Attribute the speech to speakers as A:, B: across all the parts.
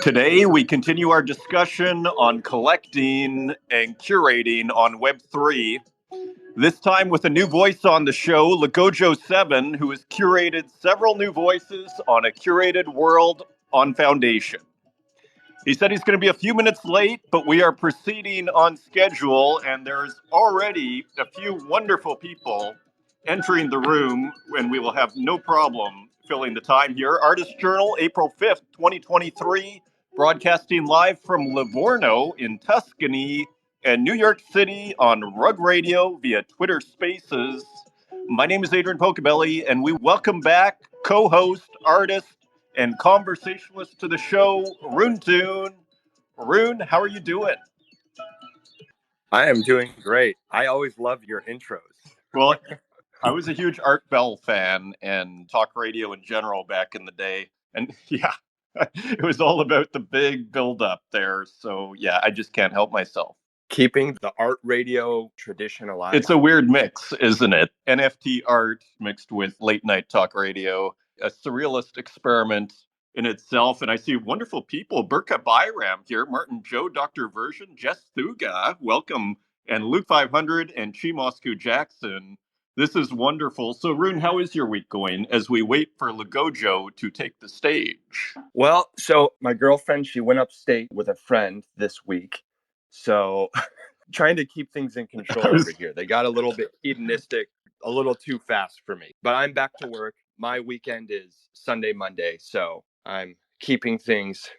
A: Today, we continue our discussion on collecting and curating on Web3. This time with a new voice on the show, Legogio7, who has curated several new voices on a curated world on Foundation. He said he's going to be a few minutes late, but we are proceeding on schedule, and there's already a few wonderful people entering the room, and we will have no problem filling the time here. Artist Journal, April 5th, 2023, broadcasting live from Livorno in Tuscany and New York City on Rug Radio via Twitter Spaces. My name is Adrian Pocabelli, and we welcome back co-host, artist, and conversationalist to the show, Rune Toon. Rune, how are you doing?
B: I am doing great. I always love your intros.
A: Well, I was a huge Art Bell fan and talk radio in general back in the day. And yeah, it was all about the big build-up there. So yeah, I just can't help myself.
B: Keeping the art radio tradition alive.
A: It's a weird mix, isn't it? NFT art mixed with late night talk radio, a surrealist experiment in itself. And I see wonderful people. Burka Byram here, Martin Joe, Dr. Version, Jess Thuga, welcome, and Luke 500 and Chi Moscow Jackson. This is wonderful. So, Rune, how is your week going as we wait for Legogio to take the stage?
B: Well, so my girlfriend, she went upstate with a friend this week. So trying to keep things in control over here. They got a little bit hedonistic, a little too fast for me. But I'm back to work. My weekend is Sunday, Monday. So I'm keeping things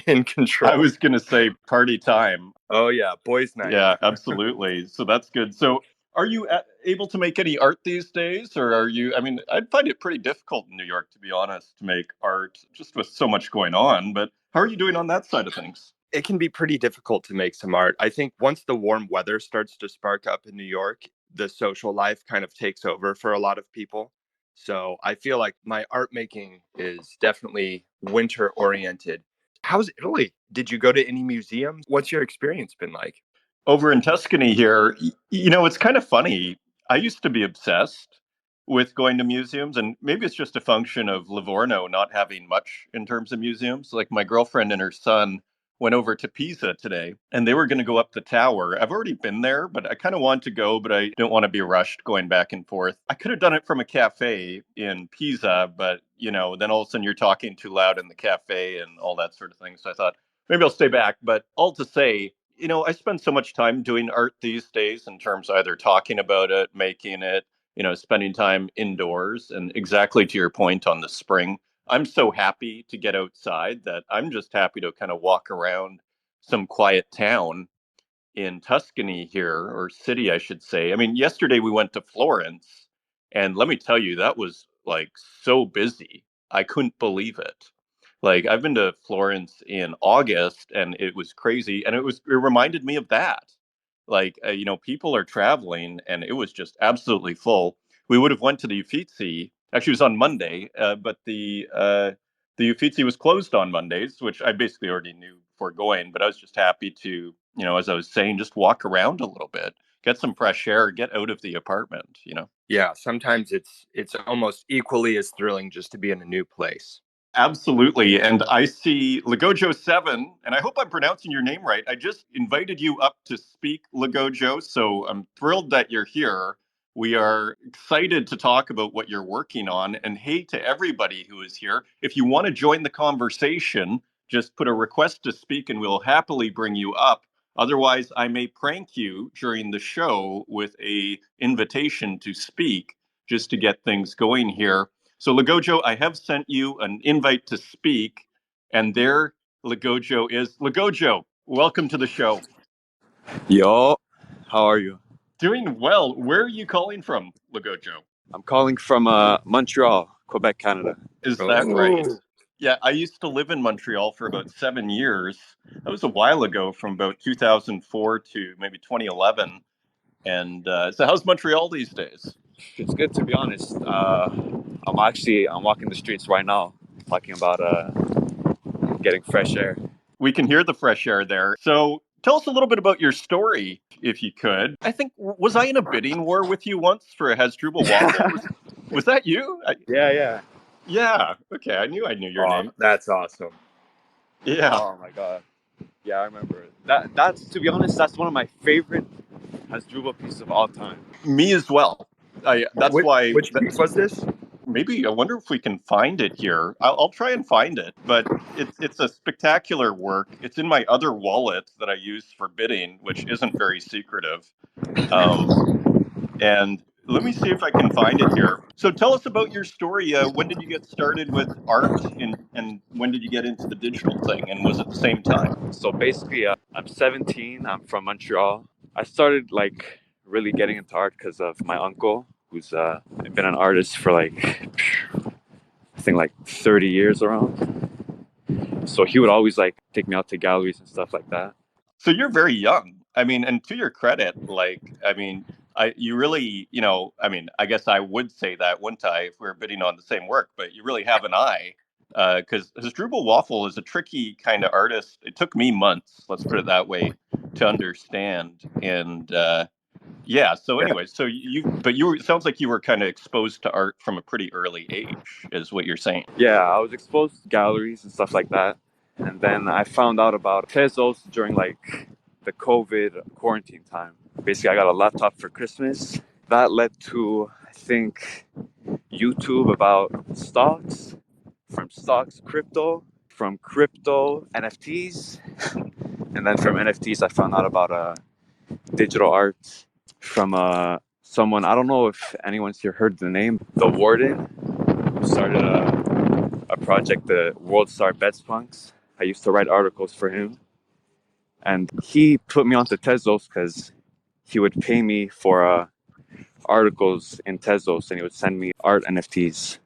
B: in control.
A: I was going to say party time.
B: Oh, yeah. Boys' night.
A: Yeah, absolutely. So that's good. So are you able to make any art these days? Or are you, I mean, I'd find it pretty difficult in New York, to be honest, to make art just with so much going on. But how are you doing on that side of things?
B: It can be pretty difficult to make some art. I think once the warm weather starts to spark up in New York, the social life kind of takes over for a lot of people. So I feel like my art making is definitely winter oriented. How's Italy? Did you go to any museums? What's your experience been like?
A: Over in Tuscany here, you know, it's kind of funny. I used to be obsessed with going to museums, and maybe it's just a function of Livorno not having much in terms of museums. Like my girlfriend and her son went over to Pisa today, and they were going to go up the tower. I've already been there, but I kind of want to go, but I don't want to be rushed going back and forth. I could have done it from a cafe in Pisa, but, you know, then all of a sudden you're talking too loud in the cafe and all that sort of thing. So I thought, maybe I'll stay back. But all to say, you know, I spend so much time doing art these days in terms of either talking about it, making it, you know, spending time indoors. And exactly to your point on the spring, I'm so happy to get outside that I'm just happy to kind of walk around some quiet town in Tuscany here, or city, I should say. I mean, yesterday we went to Florence, and let me tell you, that was like so busy. I couldn't believe it. Like I've been to Florence in August, and it was crazy, and it reminded me of that. Like you know, people are traveling, and it was just absolutely full. We would have went to the Uffizi. Actually, it was on Monday, but the Uffizi was closed on Mondays, which I basically already knew before going. But I was just happy to, you know, as I was saying, just walk around a little bit, get some fresh air, get out of the apartment. You know.
B: Yeah, sometimes it's almost equally as thrilling just to be in a new place.
A: Absolutely. And I see Legogio7, and I hope I'm pronouncing your name right. I just invited you up to speak, Legogio, so I'm thrilled that you're here. We are excited to talk about what you're working on. And hey, to everybody who is here, if you want to join the conversation, just put a request to speak and we'll happily bring you up. Otherwise, I may prank you during the show with a invitation to speak just to get things going here. So, Legogio, I have sent you an invite to speak, and there Legogio is. Legogio, welcome to the show.
C: Yo, how are you?
A: Doing well. Where are you calling from, Legogio?
C: I'm calling from Montreal, Quebec, Canada.
A: Is that right? Yeah, I used to live in Montreal for about 7 years. That was a while ago, from about 2004 to maybe 2011. And so how's Montreal these days?
C: It's good, to be honest. I'm walking the streets right now, talking about getting fresh air.
A: We can hear the fresh air there. So tell us a little bit about your story, if you could. I think, was I in a bidding war with you once for a Hasdrubal Waffle? Was that you?
C: Yeah.
A: Yeah. Okay. I knew your
B: Oh,
A: name.
B: that's awesome.
A: Yeah.
C: Oh my god. Yeah, I remember that. That's, to be honest, that's one of my favorite Hasdrubal pieces of all time.
A: Me as well. That's why
B: Which piece was this?
A: maybe I wonder if we can find it here. I'll try and find it, but it's a spectacular work. It's in my other wallet that I use for bidding, which isn't very secretive. Um, and let me see if I can find it here. So tell us about your story. When did you get started with art, and when did you get into the digital thing? And was it the same time?
C: So basically, I'm 17. I'm from Montreal. I started like really getting into art because of my uncle, who's been an artist for like I think like 30 years around. So he would always like take me out to galleries and stuff like that.
A: So you're very young. I mean, and to your credit, like, I mean, you really, I mean, I guess I would say that, wouldn't I, if we were bidding on the same work, but you really have an eye. Because Hasdrubal Waffle is a tricky kind of artist. It took me months, let's put it that way, to understand. And yeah, so
B: Yeah.
A: anyway, but it sounds like you were kind of exposed to art from a pretty early age, is what you're saying.
C: Yeah, I was exposed to galleries and stuff like that. And then I found out about Tezos during like the COVID quarantine time. Basically, I got a laptop for Christmas. That led to, I think, YouTube about stocks, from stocks, crypto, from crypto, NFTs. And then from NFTs, I found out about digital art from someone, I don't know if anyone's here heard the name, The Warden, who started a project, the World Star Bets Punks. I used to write articles for him. And he put me onto Tezos because he would pay me for articles in Tezos and he would send me art NFTs.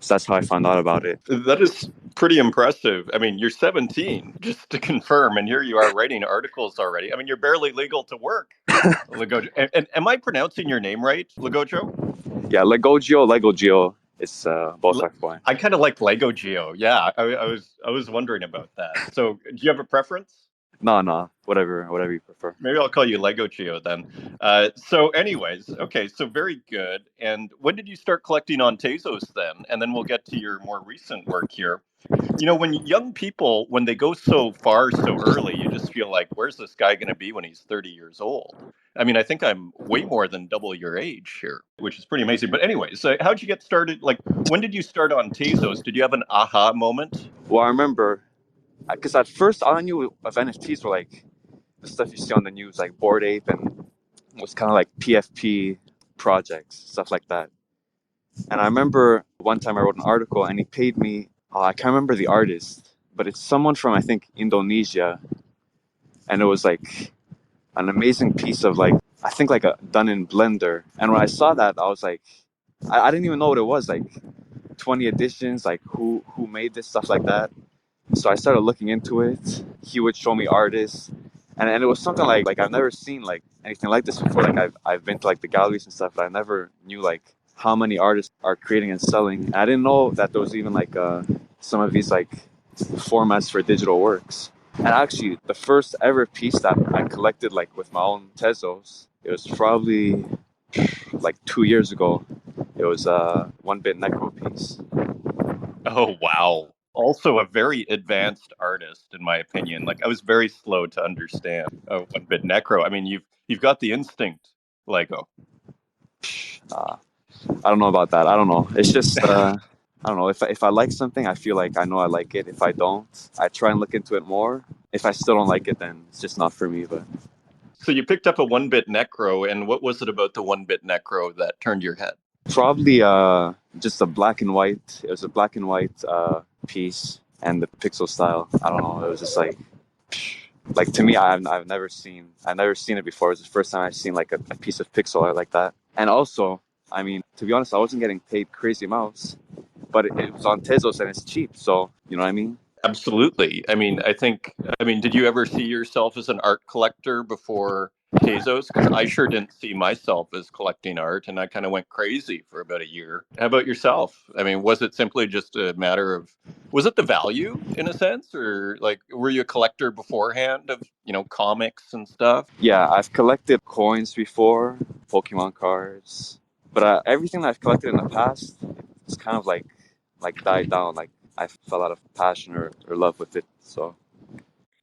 C: So that's how I found out about it.
A: That is pretty impressive. I mean, you're 17, just to confirm, and here you are writing articles already. I mean, you're barely legal to work, Legogio. And am I pronouncing your name right, Legogio?
C: Yeah, Legogio. It's both are fine.
A: I kind of like Legogio. Yeah, I was wondering about that. So, do you have a preference?
C: No, whatever you prefer.
A: Maybe I'll call you Legogio then. So, anyways, okay, so very good. And when did you start collecting on Tezos then? And then we'll get to your more recent work here. When young people, when they go so far so early, you just feel like, where's this guy going to be when he's 30 years old? I mean, I think I'm way more than double your age here, which is pretty amazing. But anyways, so how'd you get started? Like, when did you start on Tezos? Did you have an aha moment?
C: Well, I remember, because at first all I knew of NFTs were like the stuff you see on the news, like Bored Ape, and was kind of like PFP projects, stuff like that. And I remember one time I wrote an article and he paid me, I can't remember the artist, but it's someone from, I think, Indonesia. And it was like an amazing piece of like, I think like a done in Blender. And when I saw that, I was like, I didn't even know what it was, like 20 editions, like who made this, stuff like that. So I started looking into it. He would show me artists. And it was something like I've never seen like anything like this before. Like I've been to like the galleries and stuff, but I never knew like how many artists are creating and selling. And I didn't know that there was even like some of these like formats for digital works. And actually, the first ever piece that I collected like with my own Tezos, it was probably like 2 years ago. It was a 1-bit necro piece.
A: Oh, wow. Also, a very advanced artist, in my opinion. Like, I was very slow to understand 1-bit necro. I mean, you've got the instinct, Lego.
C: Uh, I don't know about that. I don't know. It's just I don't know. If I like something, I feel like I know I like it. If I don't, I try and look into it more. If I still don't like it, then it's just not for me. But
A: So you picked up a 1-bit necro, and what was it about the 1-bit necro that turned your head?
C: probably just a black and white. It was a black and white piece, and the pixel style. I don't know. It was just like to me, I've never seen it before. It was the first time I've seen like a piece of pixel art like that. And also, I mean, to be honest, I wasn't getting paid crazy amounts, but it was on Tezos and it's cheap. So you know what I mean?
A: Absolutely. I mean, did you ever see yourself as an art collector before Tezos? Because I sure didn't see myself as collecting art, and I kind of went crazy for about a year. How about yourself? I mean, was it simply just a matter of, was it the value in a sense, or like, were you a collector beforehand of, comics and stuff?
C: Yeah, I've collected coins before, Pokemon cards, but everything that I've collected in the past, it's kind of like like died down. Like I fell out of passion or love with it. So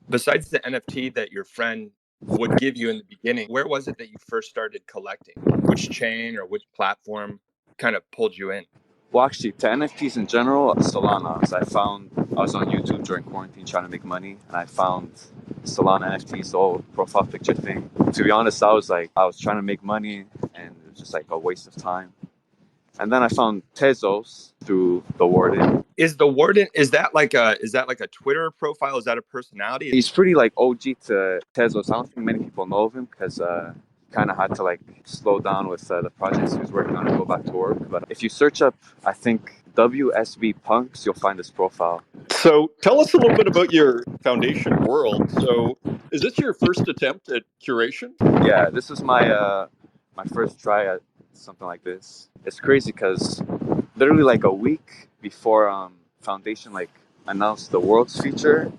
B: Besides the NFT that your friend would give you in the beginning, where was it that you first started collecting? Which chain or which platform kind of pulled you in?
C: well, actually, to NFTs in general, Solana. 'Cause I was on YouTube during quarantine trying to make money, and I found Solana NFTs, the whole profile picture thing. To be honest, I was trying to make money, and it was just like a waste of time. And then I found Tezos through the Warden.
B: Is the Warden, is that like a Twitter profile? Is that a personality?
C: He's pretty like OG to Tezos. I don't think many people know of him because kind of had to like slow down with the projects he was working on and go back to work. But if you search up, I think WSB Punks, you'll find his profile.
A: So tell us a little bit about your foundation world. So is this your first attempt at curation?
C: Yeah, this was my first try at something like this. It's crazy because literally like a week before Foundation like announced the Worlds feature.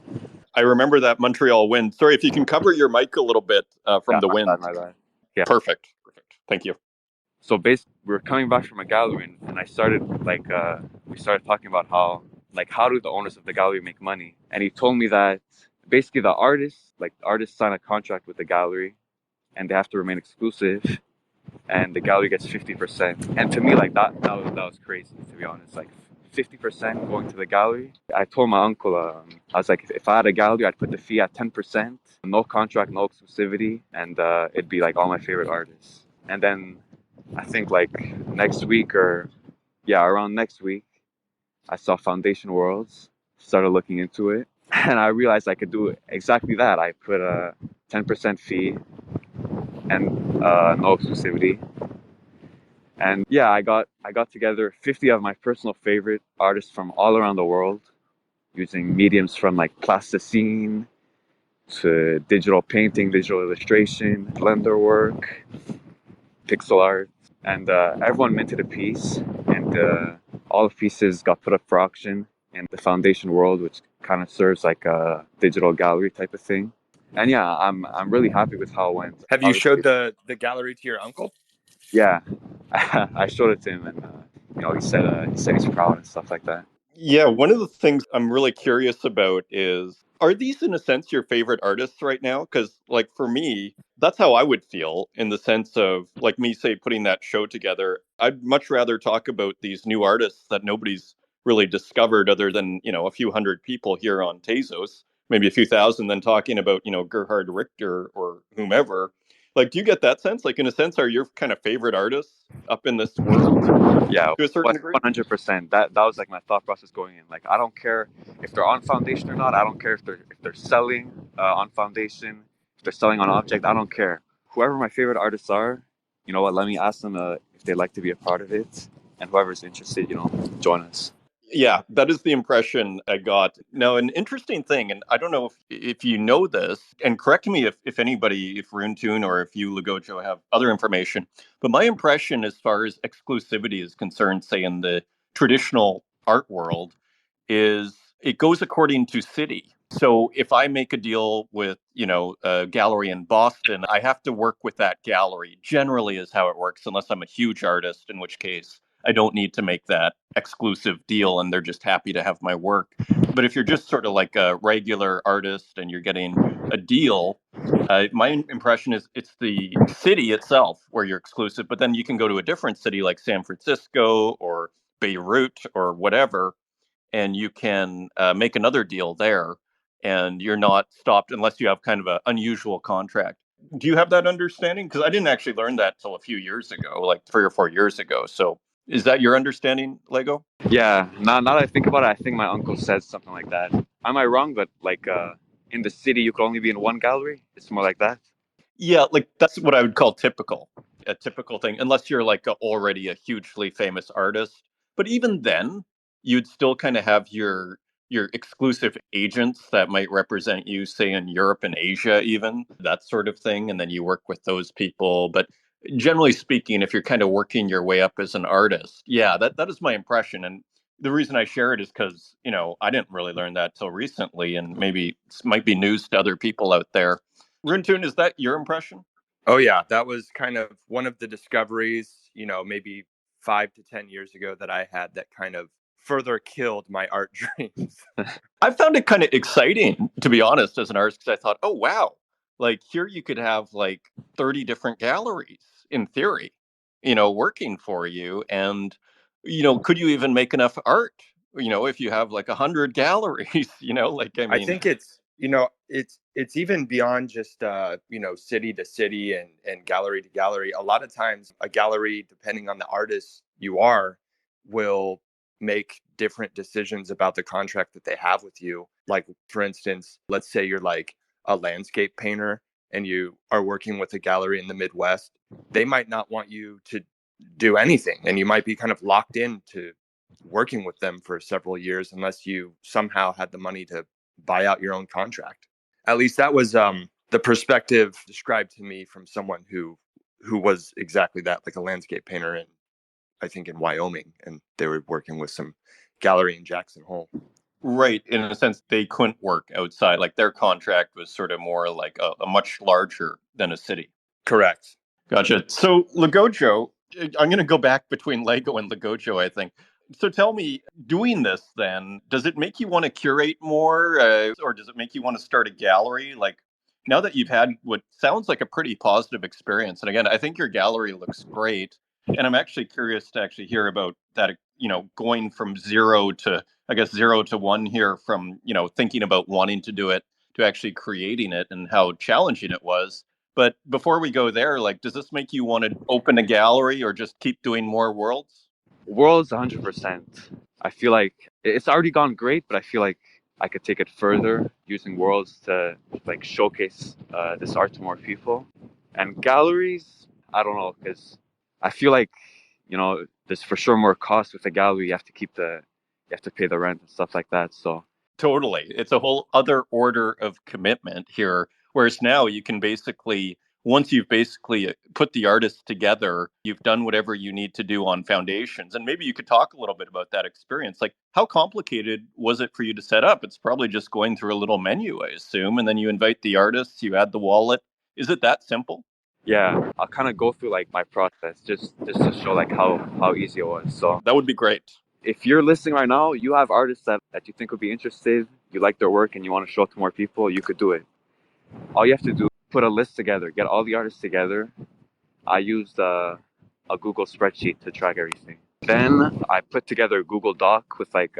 A: I remember that Montreal wind. Sorry, if you can cover your mic a little bit from
C: Yeah,
A: the wind.
C: my bad. Yeah.
A: Perfect. Thank you.
C: So basically, we were coming back from a gallery, and I started we started talking about how do the owners of the gallery make money? And he told me that basically the artists sign a contract with the gallery, and they have to remain exclusive, and the gallery gets 50%. And to me, like that was crazy, to be honest. Like 50% going to the gallery. I told my uncle, I was like, if I had a gallery, I'd put the fee at 10%, no contract, no exclusivity, and it'd be like all my favorite artists. And then I think like next week around next week, I saw Foundation Worlds, started looking into it, and I realized I could do exactly that. I put a 10% fee and no exclusivity. And yeah, I got together 50 of my personal favorite artists from all around the world using mediums from like plasticine to digital painting, digital illustration, blender work, pixel art, and everyone minted a piece, and all the pieces got put up for auction in the Foundation World, which kind of serves like a digital gallery type of thing. And yeah, I'm really happy with how it went.
B: Have you showed the gallery to your uncle?
C: Yeah, I showed it to him, and he said he's proud and stuff like that.
A: Yeah, one of the things I'm really curious about is, are these in a sense your favorite artists right now? Because like for me, that's how I would feel in the sense of like me say putting that show together. I'd much rather talk about these new artists that nobody's really discovered other than, a few hundred people here on Tezos, maybe a few thousand, than talking about, Gerhard Richter or whomever. Like, do you get that sense? Like, in a sense, are your kind of favorite artists up in this world
C: Yeah,
A: to a certain degree?
C: 100%. That was like my thought process going in. Like, I don't care if they're on Foundation or not. I don't care if they're selling on Foundation, if they're selling on Object. I don't care. Whoever my favorite artists are, you know what? Let me ask them if they'd like to be a part of it, and whoever's interested, join us.
A: Yeah, that is the impression I got. Now, an interesting thing, and I don't know if you know this, and correct me if anybody, if Runtune or if you, Legogio, have other information, but my impression as far as exclusivity is concerned, say in the traditional art world, is it goes according to city. So if I make a deal with, a gallery in Boston, I have to work with that gallery. Generally is how it works, unless I'm a huge artist, in which case I don't need to make that exclusive deal and they're just happy to have my work. But if you're just sort of like a regular artist and you're getting a deal, my impression is it's the city itself where you're exclusive, but then you can go to a different city like San Francisco or Beirut or whatever, and you can make another deal there, and you're not stopped unless you have kind of an unusual contract. Do you have that understanding? Because I didn't actually learn that till a few years ago, like 3 or 4 years ago. So is that your understanding, Lego?
C: Yeah. Now that I think about it, I think my uncle said something like that. Am I wrong? But like in the city, you could only be in one gallery. It's more like that.
A: Yeah, like that's what I would call a typical thing, unless you're like already a hugely famous artist. But even then, you'd still kind of have your exclusive agents that might represent you, say in Europe and Asia, even that sort of thing, and then you work with those people. But generally speaking, if you're kind of working your way up as an artist, yeah, that is my impression. And the reason I share it is because I didn't really learn that till recently, and maybe it might be news to other people out there. Runtune, is that your impression?
B: Oh yeah, that was kind of one of the discoveries, maybe 5 to 10 years ago that I had that kind of further killed my art dreams.
A: I found it kind of exciting, to be honest, as an artist, because I thought, oh, wow, like here you could have like 30 different galleries in theory, working for you. And, could you even make enough art, if you have like 100 galleries, like, I
B: I
A: mean,
B: think it's even beyond just city to city and gallery to gallery. A lot of times a gallery, depending on the artist you are, will make different decisions about the contract that they have with you. Like, for instance, let's say you're like a landscape painter and you are working with a gallery in the Midwest. They might not want you to do anything, and you might be kind of locked into working with them for several years unless you somehow had the money to buy out your own contract. At least that was the perspective described to me from someone who was exactly that, like a landscape painter in, I think, in Wyoming, and they were working with some gallery in Jackson Hole.
A: right. In a sense, they couldn't work outside. Like their contract was sort of more like a much larger than a city.
B: Correct.
A: Gotcha. So Legogio, I'm going to go back between Lego and Legogio, I think. So tell me, doing this then, does it make you want to curate more, or does it make you want to start a gallery? Like now that you've had what sounds like a pretty positive experience, and again, I think your gallery looks great, and I'm actually curious to actually hear about that. Going from zero to, I guess, 0 to 1 here, from thinking about wanting to do it to actually creating it, and how challenging it was. But before we go there, like, does this make you want to open a gallery or just keep doing more worlds?
C: Worlds, 100%. I feel like it's already gone great, but I feel like I could take it further using worlds to like showcase this art to more people. And galleries, I don't know, because I feel like there's for sure more cost with a gallery. You have to pay the rent and stuff like that. So
A: Totally. It's a whole other order of commitment here. Whereas now you can basically, once you've basically put the artists together, you've done whatever you need to do on foundations. And maybe you could talk a little bit about that experience. Like, how complicated was it for you to set up? It's probably just going through a little menu, I assume. And then you invite the artists, you add the wallet. Is it that simple?
C: yeah, I'll kind of go through like my process just to show like how easy it was. So
A: That would be great.
C: if you're listening right now, you have artists that you think would be interested, you like their work, and you want to show it to more people, you could do it. All you have to do is put a list together, get all the artists together. I used a Google spreadsheet to track everything. Then I put together a Google Doc with like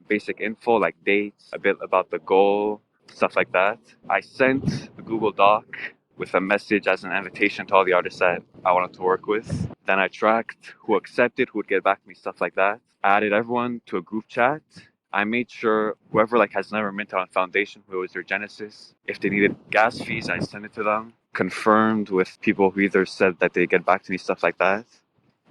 C: basic info, like dates, a bit about the goal, stuff like that. I sent the Google Doc with a message as an invitation to all the artists that I wanted to work with. Then I tracked who accepted, who would get back to me, stuff like that. I added everyone to a group chat. I made sure whoever like has never minted on Foundation, who was their genesis, if they needed gas fees, I sent it to them. Confirmed with people who either said that they get back to me, stuff like that.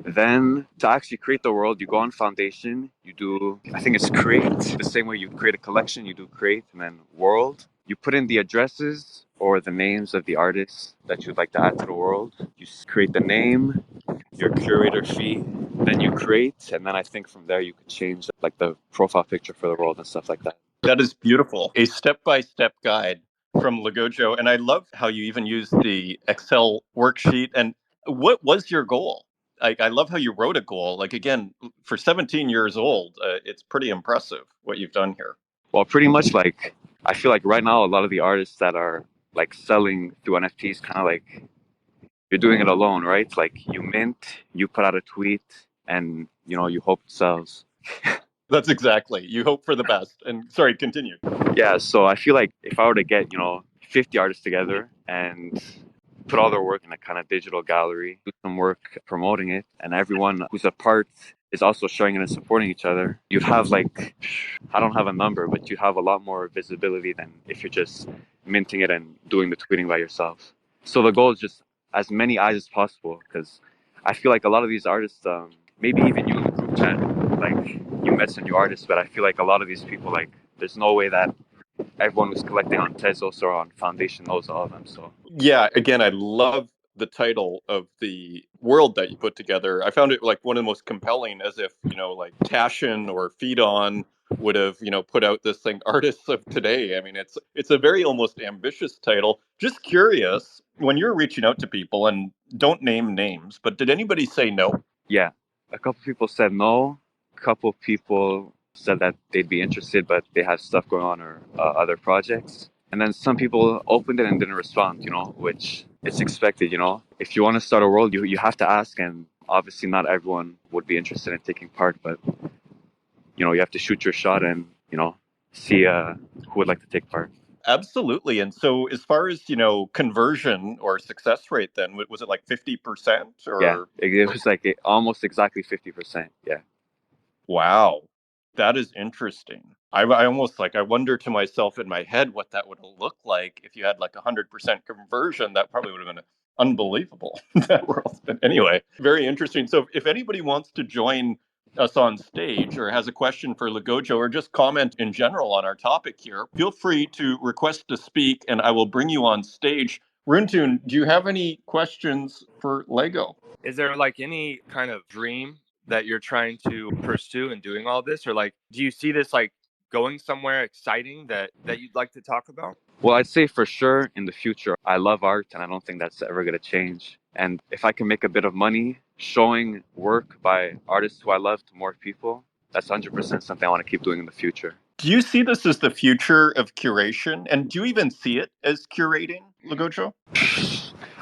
C: Then to actually create the world, you go on Foundation, you do, I think it's create, the same way you create a collection, you do create and then world. You put in the addresses or the names of the artists that you'd like to add to the world. You create the name, your curator fee, then you create, and then I think from there you could change like the profile picture for the world and stuff like that.
A: That is beautiful. A step-by-step guide from Legogio. And I love how you even use the Excel worksheet. And what was your goal? I love how you wrote a goal. Like, again, for 17 years old, it's pretty impressive what you've done here.
C: Well, pretty much like, I feel like right now a lot of the artists that are like selling through NFTs kind of like you're doing it alone, right? Like you mint, you put out a tweet, and you hope it sells.
A: That's exactly. You hope for the best. And sorry, continue.
C: Yeah, so I feel like if I were to get 50 artists together and put all their work in a kind of digital gallery, do some work promoting it, and everyone who's a part is also showing it and supporting each other, you'd have like, I don't have a number, but you'd have a lot more visibility than if you're just minting it and doing the tweeting by yourself. So the goal is just as many eyes as possible, because I feel like a lot of these artists, maybe even you in the group chat, like you met some new artists, but I feel like a lot of these people, like there's no way that everyone who's collecting on Tezos or on Foundation knows all of them. So
A: Yeah, again, I love the title of the world that you put together. I found it like one of the most compelling, as if, like Tashin or Feed On would have, put out this thing, Artists of Today. I mean, it's a very almost ambitious title. Just curious, when you're reaching out to people, and don't name names, but did anybody say no?
C: yeah, a couple people said no couple people said that they'd be interested, but they had stuff going on or other projects. And then some people opened it and didn't respond, which it's expected, If you want to start a world, you have to ask, and obviously not everyone would be interested in taking part, but, you have to shoot your shot and, see who would like to take part.
A: Absolutely. And so, as far as conversion or success rate, then was it like 50%
C: Yeah,
A: or?
C: it was like almost exactly 50%. Yeah.
A: Wow, that is interesting. I almost I wonder to myself in my head what that would look like if you had like 100% conversion. That probably would have been unbelievable in that world. But anyway, very interesting. So if anybody wants to join us on stage or has a question for Legogio or just comment in general on our topic here, feel free to request to speak and I will bring you on stage. Runtun, do you have any questions for Lego?
B: Is there like any kind of dream that you're trying to pursue in doing all this, or like do you see this like going somewhere exciting that you'd like to talk about?
C: Well, I'd say for sure in the future, I love art and I don't think that's ever going to change. And if I can make a bit of money showing work by artists who I love to more people, that's 100% something I want to keep doing in the future.
A: Do you see this as the future of curation? And do you even see it as curating, Legogio?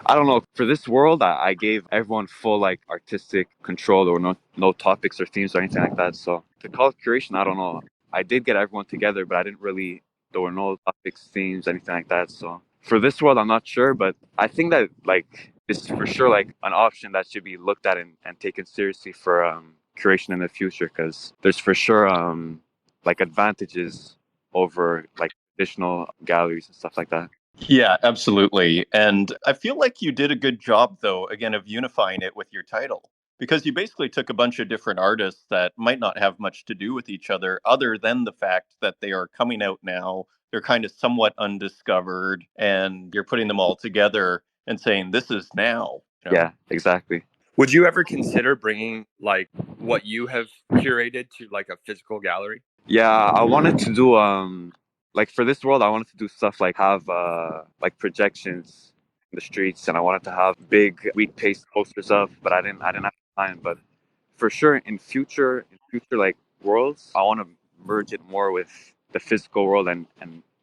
C: I don't know. For this world, I gave everyone full like artistic control. There were no topics or themes or anything like that. So to call it curation, I don't know. I did get everyone together, but I didn't really. There were no topics, themes, anything like that. So for this world, I'm not sure, but I think that like this is for sure like an option that should be looked at and taken seriously for curation in the future, because there's for sure like advantages over like traditional galleries and stuff like that.
A: Yeah, absolutely. And I feel like you did a good job, though, again, of unifying it with your title, because you basically took a bunch of different artists that might not have much to do with each other than the fact that they are coming out now. They're kind of somewhat undiscovered, and you're putting them all together and saying, this is now.
C: Yeah, exactly.
B: Would you ever consider bringing like what you have curated to like a physical gallery?
C: Yeah, I wanted to do like for this world I wanted to do stuff like have like projections in the streets, and I wanted to have big wheat paste posters up, but I didn't have time. But for sure in future like worlds, I want to merge it more with the physical world and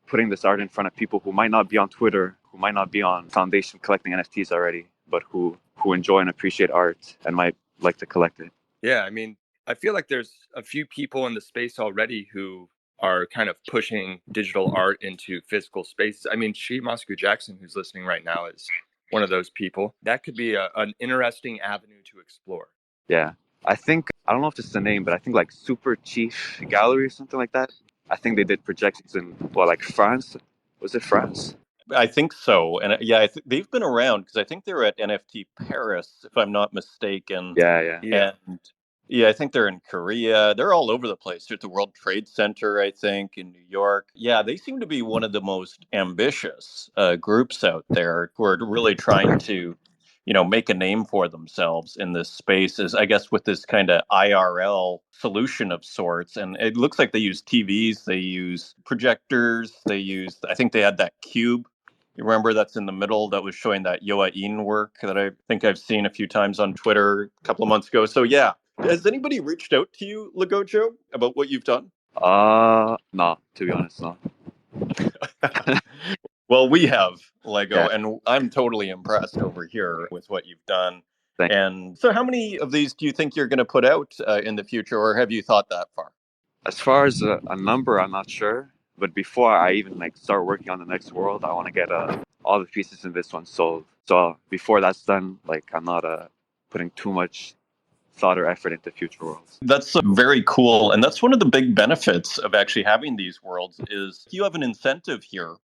C: putting this art in front of people who might not be on Twitter, who might not be on Foundation collecting NFTs already, but who enjoy and appreciate art and might like to collect it.
B: Yeah, I mean, I feel like there's a few people in the space already who are kind of pushing digital art into physical spaces. I mean, She Moscow Jackson, who's listening right now, is one of those people. That could be an interesting avenue to explore.
C: Yeah. I don't know if this is the name, but I think like Super Chief Gallery or something like that. I think they did projections in, well, like France. Was it France?
A: I think so. And yeah, they've been around because I think they were at NFT Paris, if I'm not mistaken.
C: Yeah, yeah.
B: Yeah.
A: And yeah, I think they're in Korea. They're all over the place. They're at the World Trade Center, I think, in New York. Yeah, they seem to be one of the most ambitious groups out there who are really trying to, make a name for themselves in this space. Is I guess with this kind of IRL solution of sorts. And it looks like they use TVs, they use projectors, they use. I think they had that cube. You remember that's in the middle that was showing that Yoa In work that I think I've seen a few times on Twitter a couple of months ago. So yeah, has anybody reached out to you, Legogio, about what you've done?
C: No, to be honest, no.
A: Well, we have Lego,
C: Yeah,
A: and I'm totally impressed over here with what you've done.
C: thank.
A: And so, how many of these do you think you're going to put out in the future, or have you thought that far?
C: As far as a number, I'm not sure. But before I even like start working on the next world, I want to get all the pieces in this one sold. So before that's done, like I'm not putting too much thought or effort into future worlds.
A: That's very cool, and that's one of the big benefits of actually having these worlds is you have an incentive here.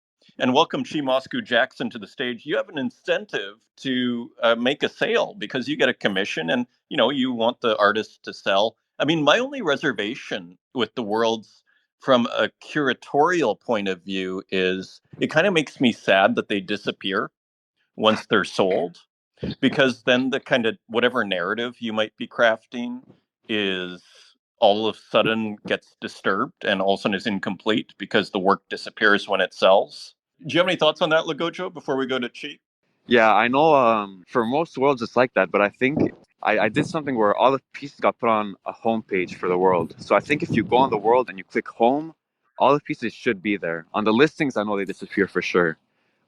A: And welcome Chi Moscow Jackson to the stage. You have an incentive to make a sale because you get a commission, and you want the artist to sell. I mean, my only reservation with the worlds from a curatorial point of view is it kind of makes me sad that they disappear once they're sold, because then the kind of whatever narrative you might be crafting is all of a sudden gets disturbed and all of a sudden is incomplete because the work disappears when it sells. Do you have any thoughts on that, Legojo, before we go to Chi?
C: Yeah, I know. For most worlds, it's like that, but I think I did something where all the pieces got put on a home page for the world. So I think if you go on the world and you click home, all the pieces should be there. On the listings, I know they disappear for sure.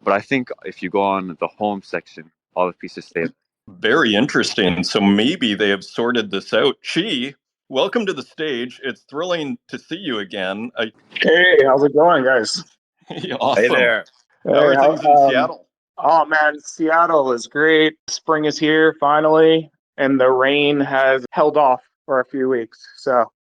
C: But I think if you go on the home section, all the pieces stay.
A: Very interesting. So maybe they have sorted this out. Chi, welcome to the stage. It's thrilling to see you again.
D: Hey, how's it going, guys?
B: Hey
A: Awesome.
B: there.
A: How
D: Hey,
A: are things in Seattle?
D: oh man, Seattle is great. Spring is here finally, and the rain has held off for a few weeks. So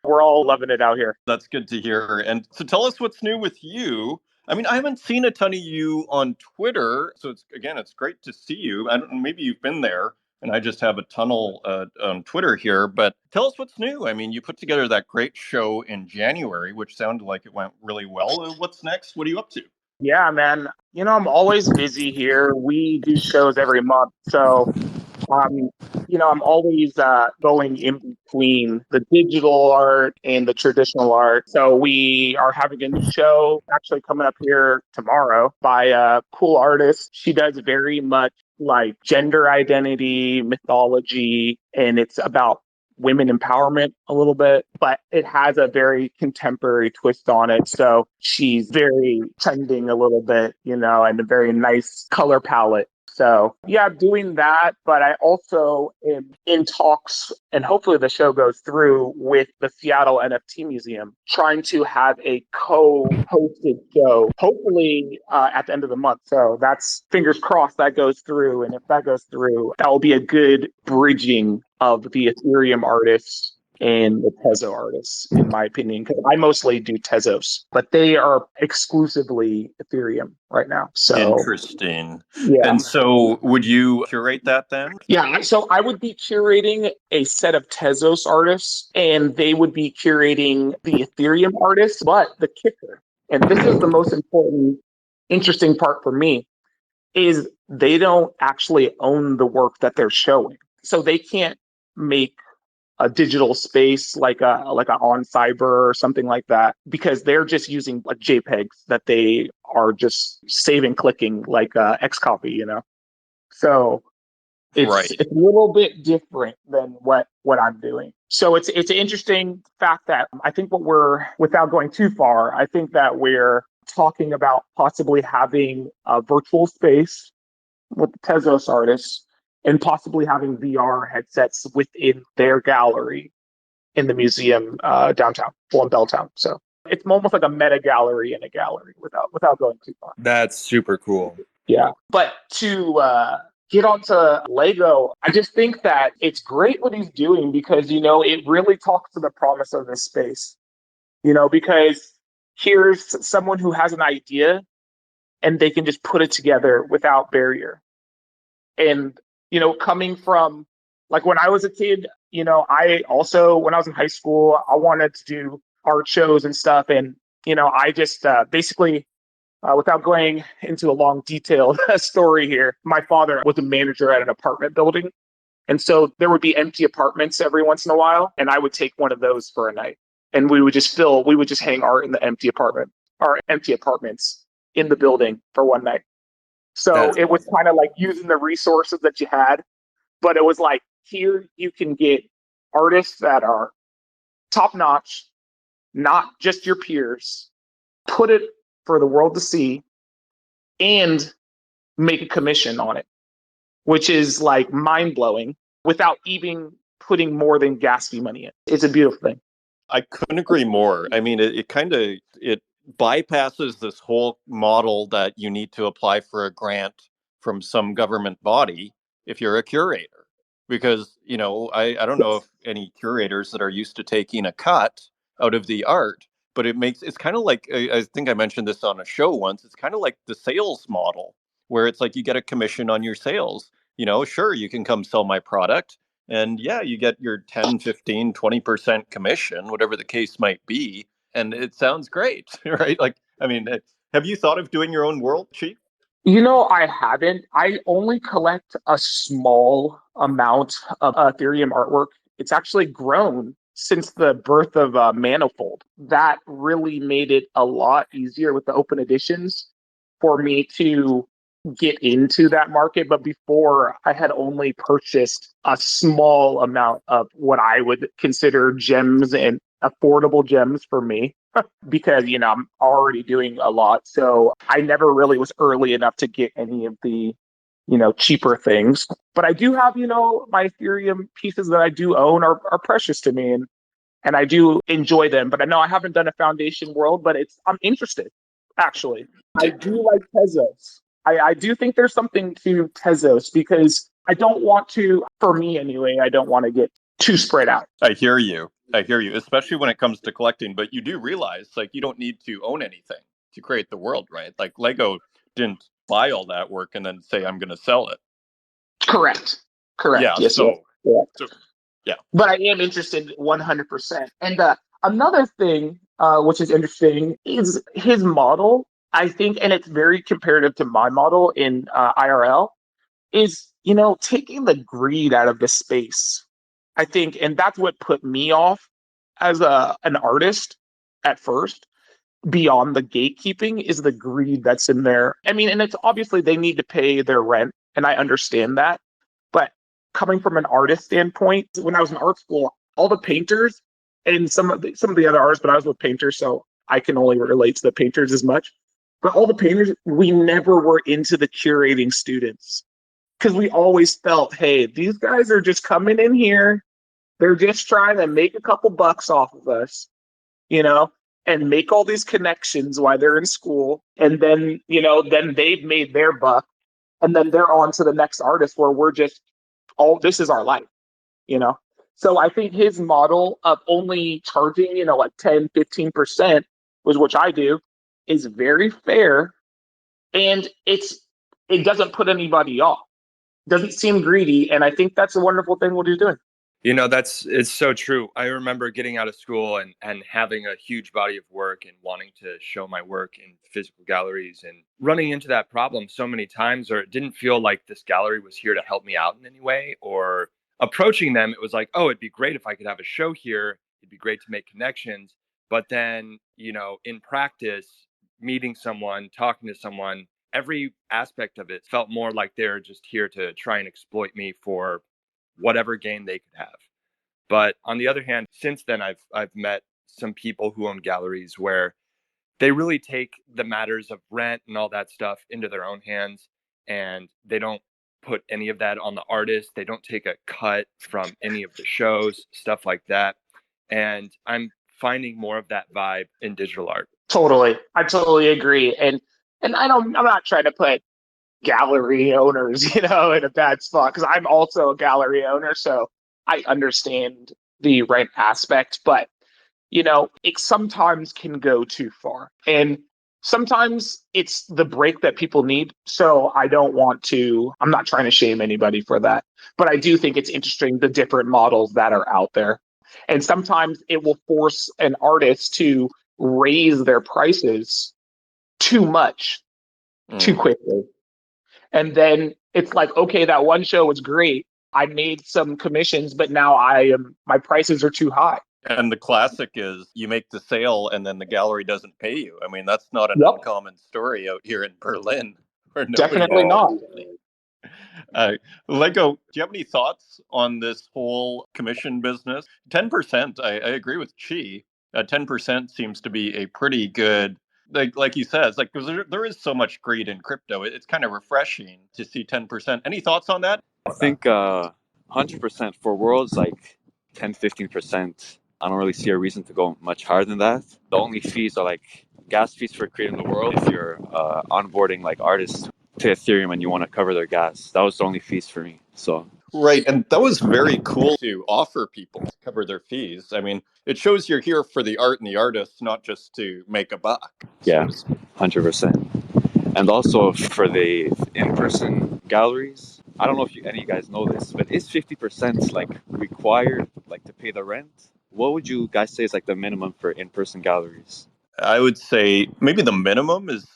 D: we're all loving it out here.
A: That's good to hear. And so tell us what's new with you. I mean, I haven't seen a ton of you on Twitter, so it's great to see you. I don't maybe you've been there, and I just have a tunnel on Twitter here. But tell us what's new. I mean, you put together that great show in January, which sounded like it went really well. What's next? What are you up to?
D: Yeah, man. I'm always busy here. We do shows every month. So Um, I'm always going in between the digital art and the traditional art. So we are having a new show actually coming up here tomorrow by a cool artist. She does very much like gender identity, mythology, and it's about women empowerment a little bit, but it has a very contemporary twist on it. So she's very trending a little bit, and a very nice color palette. So yeah, I'm doing that, but I also am in talks, and hopefully the show goes through with the Seattle NFT Museum, trying to have a co-hosted show, hopefully at the end of the month. So that's fingers crossed that goes through, and if that goes through, that will be a good bridging of the Ethereum artists and the Tezo artists, in my opinion, because I mostly do Tezos, but they are exclusively Ethereum right now. So
A: Interesting.
D: yeah.
A: And so would you curate that then?
D: Yeah, so I would be curating a set of Tezos artists, and they would be curating the Ethereum artists. But the kicker, and this is the most important, interesting part for me, is they don't actually own the work that they're showing. So they can't make a digital space like a on cyber or something like that, because they're just using like JPEGs that they are just saving, clicking like Xcopy. So it's
A: Right.
D: a little bit different than what I'm doing. So it's an interesting fact that I think what we're, without going too far, I think that we're talking about possibly having a virtual space with the Tezos artists and possibly having VR headsets within their gallery in the museum downtown, well, in Belltown. So it's almost like a meta gallery in a gallery without going too far.
B: That's super cool.
D: Yeah. But to get onto Lego, I just think that it's great what he's doing because, it really talks to the promise of this space, because here's someone who has an idea and they can just put it together without barrier. And, coming from like when I was a kid, I also, when I was in high school, I wanted to do art shows and stuff. And, I just basically without going into a long, detailed story here, my father was a manager at an apartment building. And so there would be empty apartments every once in a while. And I would take one of those for a night. And we would just hang art in the empty apartment or empty apartments in the building for one night. So
B: That's
D: it was
B: awesome.
D: kind of like using the resources that you had, but it was like, here you can get artists that are top notch, not just your peers, put it for the world to see, and make a commission on it, which is like mind blowing without even putting more than gas fee money in. It's a beautiful thing.
A: I couldn't agree more. I mean, it kind of it bypasses this whole model that you need to apply for a grant from some government body if you're a curator. Because, I don't know
D: Yes.
A: if any curators that are used to taking a cut out of the art, but it's kind of like I think I mentioned this on a show once. It's kind of like the sales model where it's like you get a commission on your sales. Sure, you can come sell my product, and yeah, you get your 10, 15, 20% commission, whatever the case might be. And it sounds great, right? Like, I mean, have you thought of doing your own world, Chief?
D: I haven't. I only collect a small amount of Ethereum artwork. It's actually grown since the birth of Manifold. That really made it a lot easier with the open editions for me to get into that market, but before I had only purchased a small amount of what I would consider gems and affordable gems for me because, I'm already doing a lot. So I never really was early enough to get any of the, cheaper things. But I do have, my Ethereum pieces that I do own are precious to me. And I do enjoy them. But I know I haven't done a foundation world, but I'm interested, actually. I do like Tezos. I do think there's something to Tezos because I don't want to, for me anyway, I don't want to get too spread out.
A: I hear you. I hear you, especially when it comes to collecting. But you do realize, like, you don't need to own anything to create the world, right? Like, Lego didn't buy all that work and then say, I'm going to sell it.
D: Correct.
A: Yeah.
D: Yes,
A: So,
D: yes.
A: so yeah.
D: But I am interested 100%. And another thing, which is interesting, is his model, I think, and it's very comparative to my model in IRL, is, taking the greed out of the space. I think, and that's what put me off as an artist at first, beyond the gatekeeping, is the greed that's in there. I mean, and it's obviously they need to pay their rent, and I understand that. But coming from an artist standpoint, when I was in art school, all the painters and some of the other artists, but I was with painters, so I can only relate to the painters as much. But all the painters, we never were into the curating students because we always felt, hey, these guys are just coming in here. They're just trying to make a couple bucks off of us, you know, and make all these connections while they're in school. And then, then they've made their buck. And then they're on to the next artist where we're just, this is our life, you know? So I think his model of only charging, like 10, 15%, which I do, is very fair. And it doesn't put anybody off. Doesn't seem greedy. And I think that's a wonderful thing what he's doing.
B: It's so true. I remember getting out of school and having a huge body of work and wanting to show my work in physical galleries and running into that problem so many times, or it didn't feel like this gallery was here to help me out in any way, or approaching them, it was like, oh, it'd be great if I could have a show here. It'd be great to make connections. But then, in practice, meeting someone, talking to someone, every aspect of it felt more like they're just here to try and exploit me for whatever gain they could have. But on the other hand, since then, I've met some people who own galleries where they really take the matters of rent and all that stuff into their own hands, and they don't put any of that on the artist. They don't take a cut from any of the shows, stuff like that. And I'm finding more of that vibe in digital art.
D: Totally. I totally agree. And I'm not trying to put gallery owners, in a bad spot because I'm also a gallery owner, so I understand the rent aspect, but it sometimes can go too far. And sometimes it's the break that people need. So I'm not trying to shame anybody for that, but I do think it's interesting the different models that are out there. And sometimes it will force an artist to raise their prices too much, too quickly. And then it's like, okay, that one show was great. I made some commissions, but now my prices are too high.
A: And the classic is you make the sale and then the gallery doesn't pay you. I mean, that's not an
D: Yep.
A: uncommon story out here in Berlin. Where
D: Definitely not.
A: Lego, do you have any thoughts on this whole commission business? 10%, I agree with Chi. 10% seems to be a pretty good, like you said, it's like, because there is so much greed in crypto. It's kind of refreshing to see 10%. Any thoughts on that?
C: I think 100% for worlds like 10, 15%. I don't really see a reason to go much higher than that. The only fees are like gas fees for creating the world. If you're onboarding like artists to Ethereum and you want to cover their gas, that was the only fees for me. So
A: right, and that was very cool to offer people to cover their fees. I mean, it shows you're here for the art and the artists, not just to make a buck.
C: Yeah, 100%. And also for the in-person galleries, I don't know if any of you guys know this, but is 50% like required like to pay the rent? What would you guys say is like the minimum for in-person galleries?
A: I would say maybe the minimum is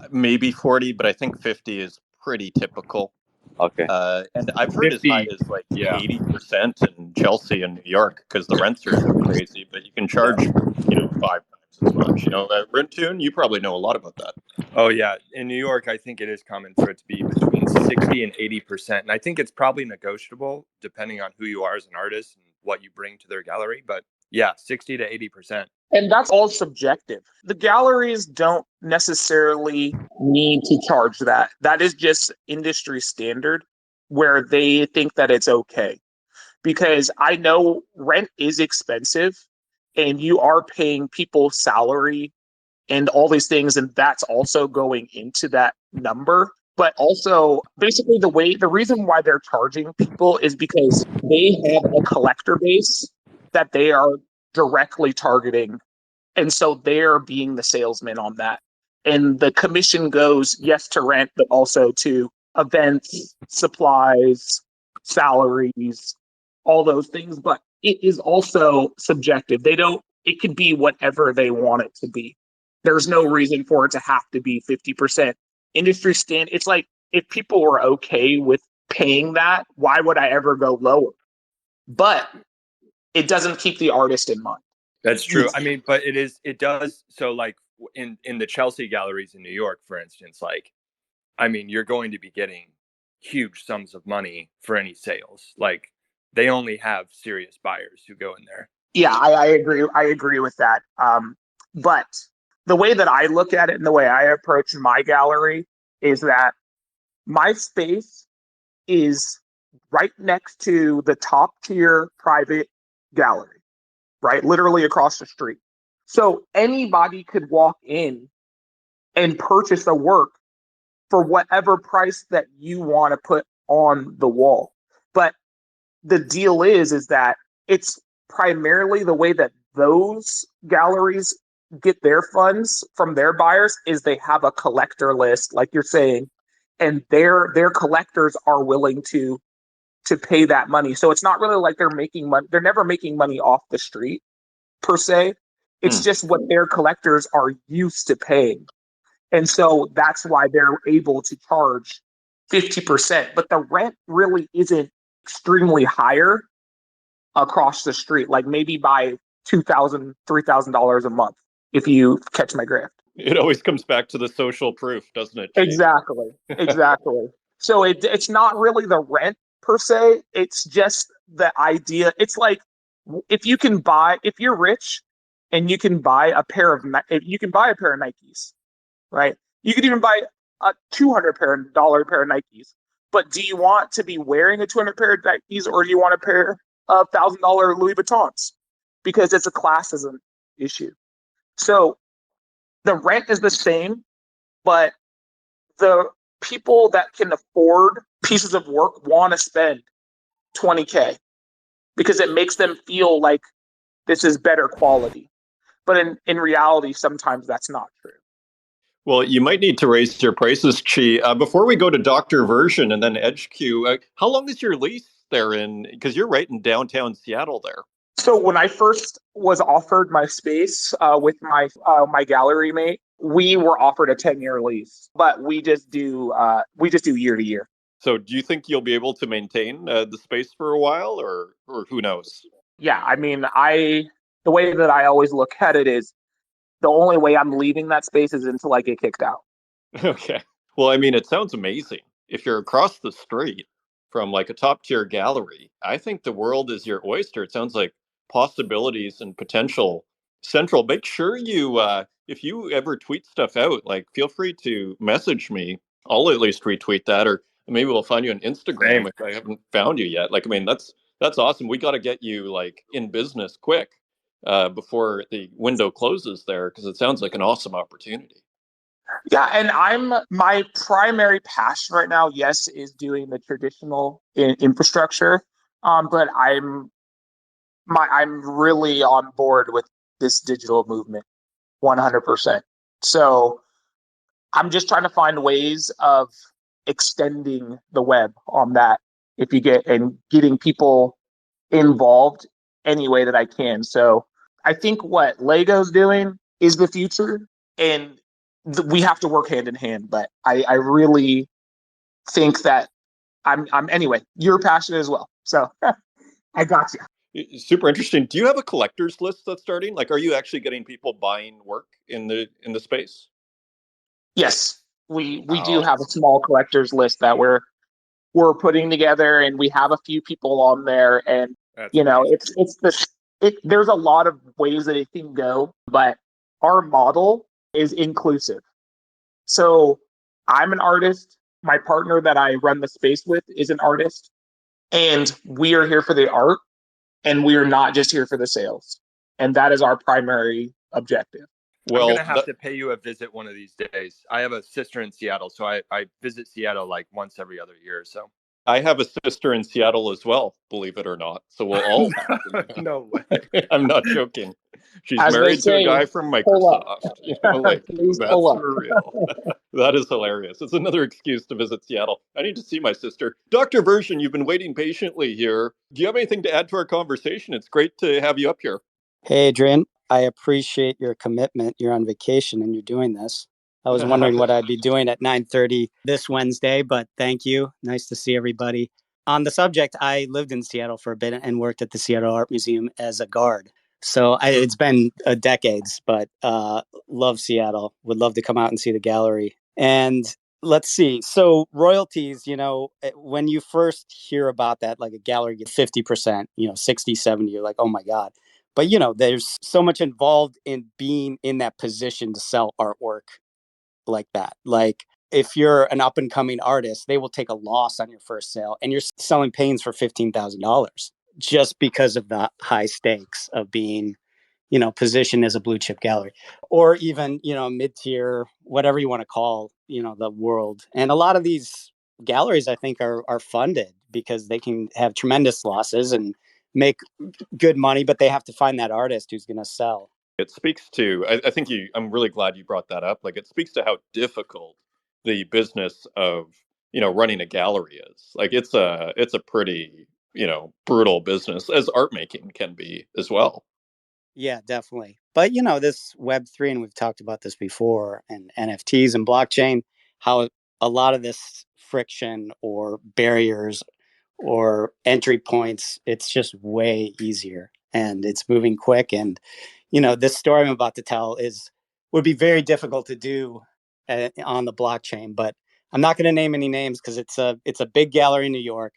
A: maybe 40, but I think 50 is pretty typical.
C: Okay.
A: And I've heard
B: 50,
A: as high as like 80% in Chelsea and New York because the rents are so crazy, but you can charge, 5 times as much. Rent tune, you probably know a lot about that.
B: Oh yeah, in New York, I think it is common for it to be between 60 and 80%, and I think it's probably negotiable depending on who you are as an artist and what you bring to their gallery. But yeah, 60 to 80%.
D: And that's all subjective. The galleries don't necessarily need to charge that. That is just industry standard where they think that it's okay. Because I know rent is expensive and you are paying people salary and all these things, and that's also going into that number. But also, basically, the reason why they're charging people is because they have a collector base that they are directly targeting, and so they're being the salesman on that. And the commission goes, yes, to rent, but also to events, supplies, salaries, all those things. But it is also subjective. They don't, it could be whatever they want it to be. There's no reason for it to have to be 50%. Industry stand, it's like if people were okay with paying that, why would I ever go lower? But it doesn't keep the artist in mind.
B: That's true. I mean, but it does. So like in the Chelsea galleries in New York, for instance, like, I mean, you're going to be getting huge sums of money for any sales. Like they only have serious buyers who go in there.
D: Yeah, I agree. I agree with that. But the way that I look at it and the way I approach my gallery is that my space is right next to the top tier private gallery, right? Literally across the street. So anybody could walk in and purchase a work for whatever price that you want to put on the wall. But the deal is that it's primarily the way that those galleries get their funds from their buyers is they have a collector list, like you're saying, and their collectors are willing to pay that money. So it's not really like they're making money. They're never making money off the street per se. It's just what their collectors are used to paying. And so that's why they're able to charge 50%. But the rent really isn't extremely higher across the street, like maybe by $2,000, $3,000 a month, if you catch my drift.
A: It always comes back to the social proof, doesn't it, Chief?
D: Exactly. Exactly. So it's not really the rent per se. It's just the idea. It's like if you're rich and you can buy a pair of if you can buy a pair of Nikes, right? You could even buy a $200 pair of Nikes. But do you want to be wearing a 200 pair of Nikes, or do you want a pair of $1,000 Louis Vuittons? Because it's a classism issue. So the rent is the same, but the people that can afford pieces of work want to spend 20K because it makes them feel like this is better quality. But in reality, sometimes that's not true.
A: Well, you might need to raise your prices, Chi. Before we go to Doctor Version and then EdgeQ, how long is your lease there in? Because you're right in downtown Seattle there.
D: So when I first was offered my space with my gallery mate, we were offered a 10-year lease, but we just do year to year.
A: So do you think you'll be able to maintain the space for a while, or who knows?
D: Yeah, I mean, the way that I always look at it is the only way I'm leaving that space is until I get kicked out.
A: Okay. Well, I mean, it sounds amazing. If you're across the street from like a top tier gallery, I think the world is your oyster. It sounds like possibilities and potential central. Make sure you, if you ever tweet stuff out, like feel free to message me. I'll at least retweet that, or maybe we'll find you on Instagram
B: Same.
A: if I haven't found you yet. Like, I mean, that's awesome. We got to get you like in business quick before the window closes there, because it sounds like an awesome opportunity.
D: Yeah, and my primary passion right now, yes, is doing the traditional infrastructure. But I'm really on board with this digital movement, 100%. So I'm just trying to find ways of extending the web on that. If you get and getting people involved any way that I can. So I think what Lego's doing is the future, and we have to work hand in hand. But I really think that I'm anyway. You're passionate as well, so I got you.
A: Super interesting. Do you have a collectors list that's starting? Like, are you actually getting people buying work in the space?
D: Yes, we do
B: Oh,
D: have a small collectors list that we're putting together, and we have a few people on there, and
B: that's
D: you know,
B: amazing.
D: there's a lot of ways that it can go, but our model is inclusive. So I'm an artist. My partner that I run the space with is an artist, and we are here for the art, and we are not just here for the sales. And that is our primary objective.
B: I'm
A: Well,
B: gonna have to pay you a visit one of these days. I have a sister in Seattle, so I visit Seattle like once every other year or so.
A: I have a sister in Seattle as well, believe it or not. So we'll all
B: No way.
A: I'm not joking. She's
D: As they
A: married to a
D: say,
A: guy from
D: pull up.
A: Microsoft. Like
D: Please pull
A: that's
D: up.
A: for real. That is hilarious. It's another excuse to visit Seattle. I need to see my sister. Dr. Version, you've been waiting patiently here. Do you have anything to add to our conversation? It's great to have you up here.
E: Hey, Adrian, I appreciate your commitment. You're on vacation and you're doing this. I was wondering what I'd be doing at 9:30 this Wednesday, but thank you. Nice to see everybody. On the subject, I lived in Seattle for a bit and worked at the Seattle Art Museum as a guard. So it's been decades, but love Seattle. Would love to come out and see the gallery. And let's see. So royalties, when you first hear about that, like a gallery gets 50%, 60, 70, you're like, oh my God. But there's so much involved in being in that position to sell artwork like that. Like if you're an up and coming artist, they will take a loss on your first sale and you're selling paintings for $15,000 just because of the high stakes of being, positioned as a blue chip gallery, or even, mid tier, whatever you want to call, the world. And a lot of these galleries, I think, are funded because they can have tremendous losses and make good money, but they have to find that artist who's going to sell.
A: It speaks to, I think I'm really glad you brought that up. Like it speaks to how difficult the business of, running a gallery is. Like it's a pretty, brutal business as art making can be as well.
E: Yeah, definitely. But this Web3, and we've talked about this before, and NFTs and blockchain, how a lot of this friction or barriers or entry points, it's just way easier and it's moving quick. And this story I'm about to tell would be very difficult to do on the blockchain, but I'm not going to name any names because it's a big gallery in New York.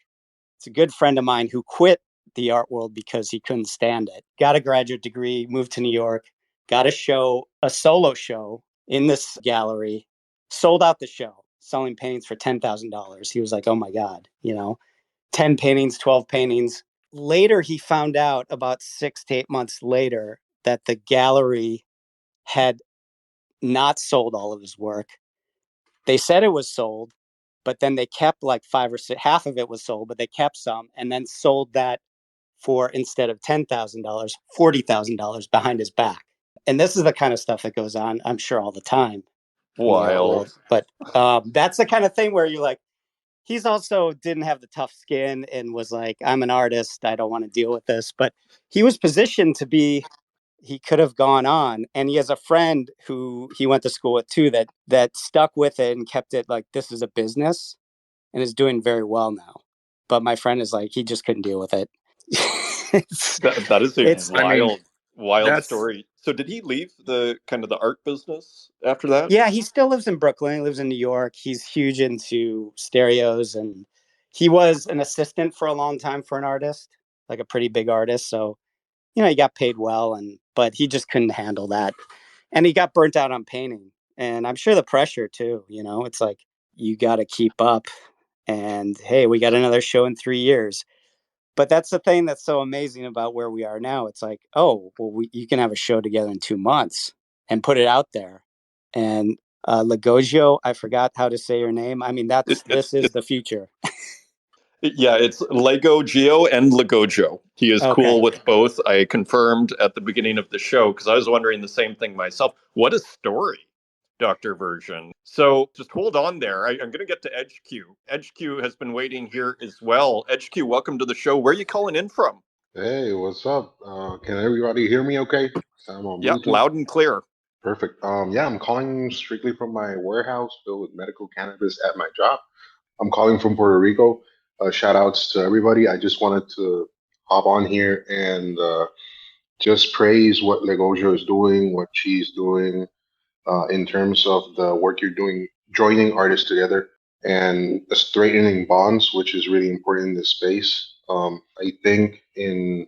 E: It's a good friend of mine who quit the art world because he couldn't stand it. Got a graduate degree, moved to New York, got a solo show in this gallery, sold out the show, selling paintings for $10,000. He was like, oh my God, 10 paintings, 12 paintings. Later, he found out about 6 to 8 months later that the gallery had not sold all of his work. They said it was sold, but then they kept like five or six, half of it was sold, but they kept some and then sold that for, instead of $10,000, $40,000 behind his back. And this is the kind of stuff that goes on, I'm sure, all the time in the art
A: Wild.
E: world. But that's the kind of thing where you're like, he's also didn't have the tough skin and was like, I'm an artist, I don't want to deal with this. But he was positioned to be, he could have gone on. And he has a friend who he went to school with too that stuck with it and kept it like, this is a business, and is doing very well now. But my friend is like, he just couldn't deal with it. it's,
A: That is a
E: it's,
B: I mean,
A: wild
B: that's
A: story. So did he leave the kind of the art business after that?
E: yeah, he still lives in Brooklyn. He lives in New York. He's huge into stereos, and he was an assistant for a long time for an artist, like a pretty big artist. So, he got paid well, but he just couldn't handle that. And he got burnt out on painting. And I'm sure the pressure too, it's like you got to keep up. And hey, we got another show in 3 years. But that's the thing that's so amazing about where we are now. It's like, oh, well, you can have a show together in 2 months and put it out there. And Legogio, I forgot how to say your name. I mean,
A: It,
E: this is the future.
A: Yeah, it's Legogio and Legogio. He is cool
E: Okay.
A: with both. I confirmed at the beginning of the show because I was wondering the same thing myself. What a story, Dr. Version. So just hold on there. I'm going to get to EdgeQ. EdgeQ has been waiting here as well. EdgeQ, welcome to the show. Where are you calling in from?
F: Hey, what's up? Can everybody hear me okay? I'm on
A: Yeah,
F: Bluetooth.
A: loud and clear.
F: Perfect. Yeah, I'm calling strictly from my warehouse filled with medical cannabis at my job. I'm calling from Puerto Rico. Shout outs to everybody. I just wanted to hop on here and just praise what Legogio is doing, what she's doing. in terms of the work you're doing, joining artists together and straightening bonds, which is really important in this space. I think in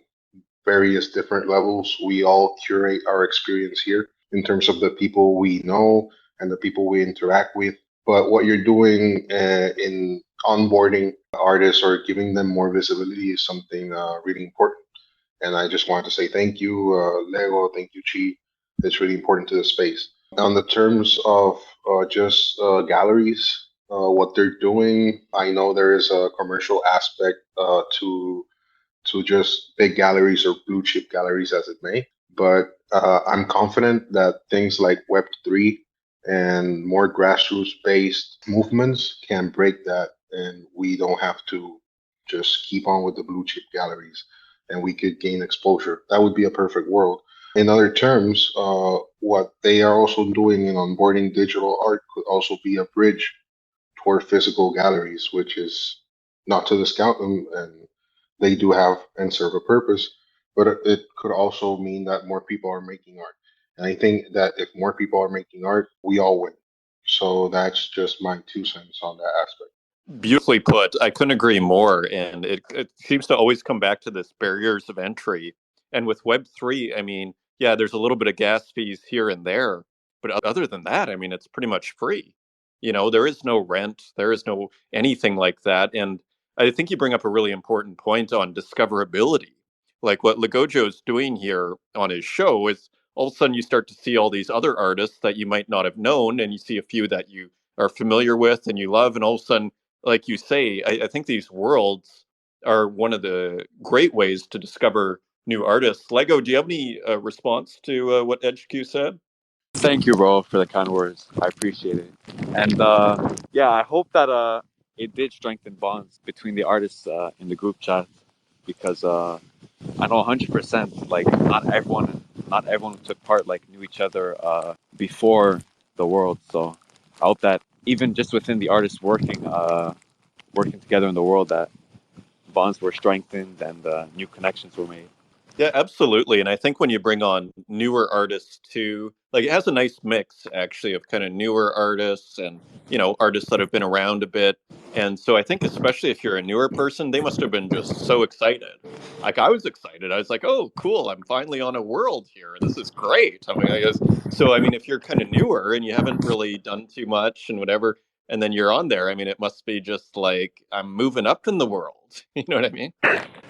F: various different levels, we all curate our experience here in terms of the people we know and the people we interact with. But what you're doing in onboarding artists or giving them more visibility is something really important. And I just wanted to say thank you, Lego, thank you, Chi. It's really important to the space. On the terms of just galleries, what they're doing, I know there is a commercial aspect to just big galleries or blue chip galleries as it may. But I'm confident that things like Web3 and more grassroots based movements can break that. And we don't have to just keep on with the blue chip galleries and we could gain exposure. That would be a perfect world. In other terms, what they are also doing in onboarding digital art could also be a bridge toward physical galleries, which is not to discount them, and they do have and serve a purpose, but it could also mean that more people are making art. And I think that if more people are making art, we all win. So that's just my 2 cents on that aspect.
A: Beautifully put. I couldn't agree more. And it seems to always come back to this barriers of entry. And with Web3, I mean, yeah, there's a little bit of gas fees here and there. But other than that, I mean, it's pretty much free. There is no rent, there is no anything like that. And I think you bring up a really important point on discoverability. Like what Legogio is doing here on his show is all of a sudden you start to see all these other artists that you might not have known, and you see a few that you are familiar with and you love, and all of a sudden like you say, I think these worlds are one of the great ways to discover new artists. Lego, do you have any response to what EdgeQ said?
C: Thank you, bro, for the kind words. I appreciate it. And yeah, I hope that it did strengthen bonds between the artists in the group chat because I know 100% like not everyone who took part like knew each other before the world. So I hope that even just within the artists working together in the world, that bonds were strengthened and new connections were made.
A: Yeah, absolutely. And I think when you bring on newer artists too, like it has a nice mix actually of kind of newer artists and, artists that have been around a bit. And so I think especially if you're a newer person, they must have been just so excited. Like I was excited. I was like, "Oh, cool. I'm finally on a world here. This is great." I mean, I guess so I mean, if you're kind of newer and you haven't really done too much and whatever, and then you're on there, I mean, it must be just like I'm moving up in the world. You know what I mean?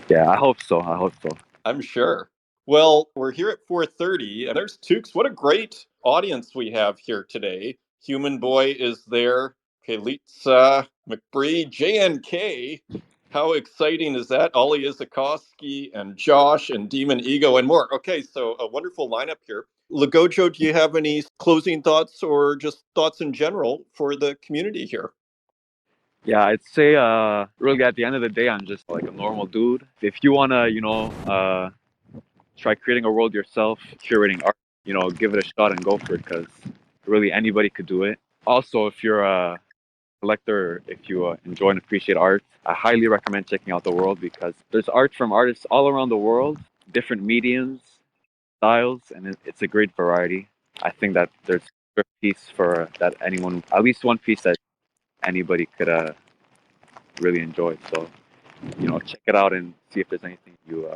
C: Yeah, I hope so. I hope so.
A: I'm sure. Well, we're here at 4:30, and there's Tukes. What a great audience we have here today. Human Boy is there. Kalitsa, McBree, JNK. How exciting is that? Ollie Izakowski and Josh and Demon Ego and more. Okay, so a wonderful lineup here. Legogio, do you have any closing thoughts or just thoughts in general for the community here?
C: Yeah, I'd say really at the end of the day, I'm just like a normal dude. If you wanna, try creating a world yourself, curating art, give it a shot and go for it because really anybody could do it. Also, if you're a collector, if you enjoy and appreciate art, I highly recommend checking out the world because there's art from artists all around the world, different mediums, styles, and it's a great variety. I think that there's a piece for that anyone, at least one piece that anybody could really enjoy. So, check it out and see if there's anything you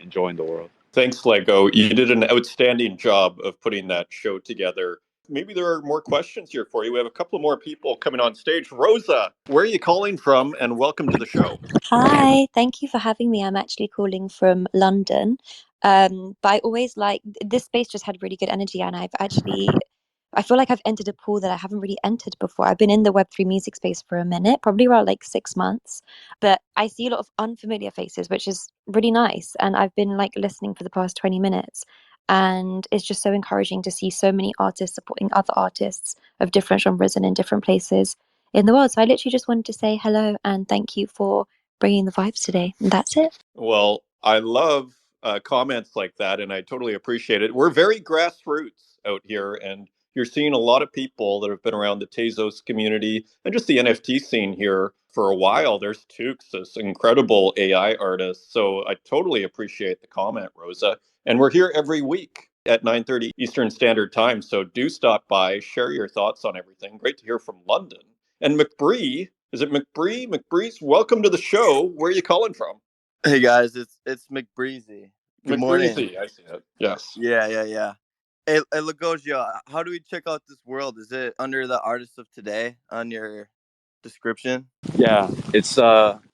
C: enjoy in the world.
A: Thanks, Lego. You did an outstanding job of putting that show together. Maybe there are more questions here for you. We have a couple more people coming on stage. Rosa, where are you calling from? And welcome to the show.
G: Hi, thank you for having me. I'm actually calling from London. But I always like this space just had really good energy, and I feel like I've entered a pool that I haven't really entered before. I've been in the Web3 music space for a minute, probably around like 6 months, but I see a lot of unfamiliar faces, which is really nice. And I've been like listening for the past 20 minutes, and it's just so encouraging to see so many artists supporting other artists of different genres and in different places in the world. So I literally just wanted to say hello and thank you for bringing the vibes today. And that's it.
A: Well, I love comments like that, and I totally appreciate it. We're very grassroots out here, and you're seeing a lot of people that have been around the Tezos community and just the NFT scene here for a while. There's Tukes, this incredible AI artist. So I totally appreciate the comment, Rosa. And we're here every week. at 9:30 Eastern Standard Time. So do stop by, share your thoughts on everything. Great to hear from London. And McBree, is it McBree? McBreeze, welcome to the show. Where are you calling from?
H: Hey guys, it's McBreezy. Good morning.
A: McBreezy, I see it. Yes.
H: Yeah. Hey, Legogio, how do we check out this world? Is it under the artist of today on your description?
C: Yeah, it's